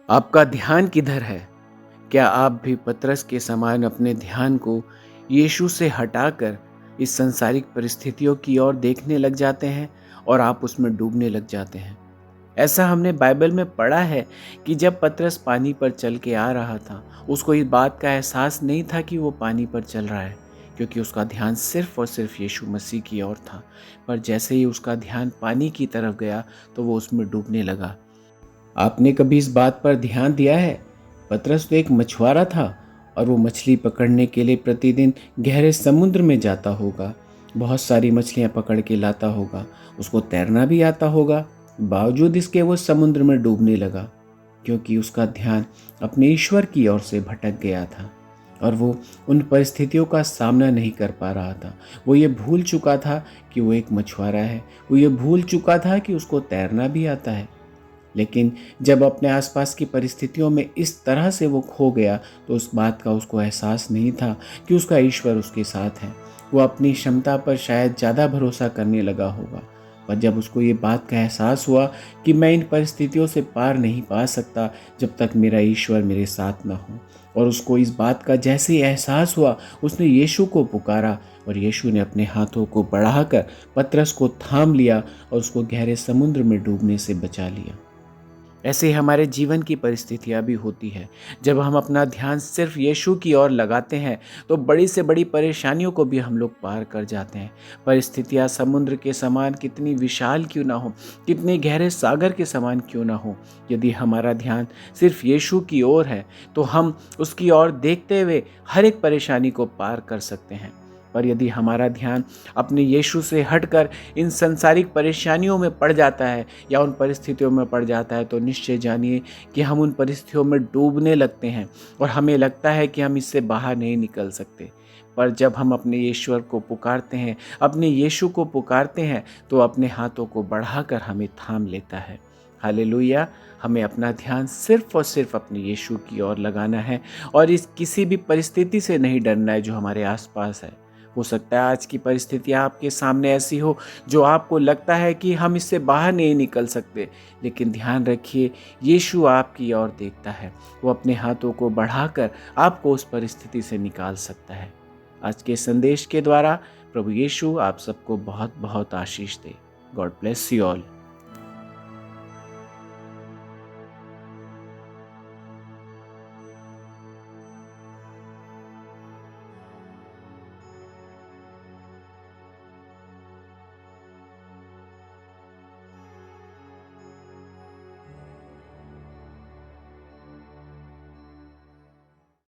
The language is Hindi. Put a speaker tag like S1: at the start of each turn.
S1: आपका ध्यान किधर है? क्या आप भी पतरस के समान अपने ध्यान को यीशु से हटाकर इस सांसारिक परिस्थितियों की ओर देखने लग जाते हैं और आप उसमें डूबने लग जाते हैं? ऐसा हमने बाइबल में पढ़ा है कि जब पतरस पानी पर चल के आ रहा था, उसको इस बात का एहसास नहीं था कि वो पानी पर चल रहा है, क्योंकि उसका ध्यान सिर्फ और सिर्फ यीशु मसीह की ओर था। पर जैसे ही उसका ध्यान पानी की तरफ गया, तो वो उसमें डूबने लगा। आपने कभी इस बात पर ध्यान दिया है? पतरस तो एक मछुआरा था और वो मछली पकड़ने के लिए प्रतिदिन गहरे समुद्र में जाता होगा। बहुत सारी मछलियां पकड़ के लाता होगा। उसको तैरना भी आता होगा। बावजूद इसके वो समुद्र में डूबने लगा, क्योंकि उसका ध्यान अपने ईश्वर की ओर से भटक गया था और वो उन परिस्थितियों का सामना नहीं कर पा रहा था। वो ये भूल चुका था कि वो एक मछुआरा है। वो ये भूल चुका था कि उसको तैरना भी आता है। लेकिन जब अपने आसपास की परिस्थितियों में इस तरह से वो खो गया, तो उस बात का उसको एहसास नहीं था कि उसका ईश्वर उसके साथ है। वो अपनी क्षमता पर शायद ज़्यादा भरोसा करने लगा होगा। पर जब उसको ये बात का एहसास हुआ कि मैं इन परिस्थितियों से पार नहीं पा सकता जब तक मेरा ईश्वर मेरे साथ ना हो, और उसको इस बात का जैसे ही एहसास हुआ, उसने यीशु को पुकारा और यीशु ने अपने हाथों को बढ़ाकर पतरस को थाम लिया और उसको गहरे समुद्र में डूबने से बचा लिया। ऐसे ही हमारे जीवन की परिस्थितियाँ भी होती है। जब हम अपना ध्यान सिर्फ यीशु की ओर लगाते हैं, तो बड़ी से बड़ी परेशानियों को भी हम लोग पार कर जाते हैं। परिस्थितियाँ समुद्र के समान कितनी विशाल क्यों ना हो, कितने गहरे सागर के समान क्यों ना हो, यदि हमारा ध्यान सिर्फ यीशु की ओर है, तो हम उसकी ओर देखते हुए हर एक परेशानी को पार कर सकते हैं। पर यदि हमारा ध्यान अपने यीशु से हटकर इन संसारिक परेशानियों में पड़ जाता है या उन परिस्थितियों में पड़ जाता है, तो निश्चय जानिए कि हम उन परिस्थितियों में डूबने लगते हैं और हमें लगता है कि हम इससे बाहर नहीं निकल सकते। पर जब हम अपने ईश्वर को पुकारते हैं, अपने यीशु को पुकारते हैं, तो अपने हाथों को बढ़ाकर हमें थाम लेता है। हालेलुया! हमें अपना ध्यान सिर्फ और सिर्फ अपने यीशु की ओर लगाना है और इस किसी भी परिस्थिति से नहीं डरना है जो हमारे आसपास है। हो सकता है आज की परिस्थितियाँ आपके सामने ऐसी हो जो आपको लगता है कि हम इससे बाहर नहीं निकल सकते, लेकिन ध्यान रखिए, यीशु आपकी ओर देखता है। वो अपने हाथों को बढ़ाकर आपको उस परिस्थिति से निकाल सकता है। आज के संदेश के द्वारा प्रभु यीशु आप सबको बहुत बहुत आशीष दे। God bless you all.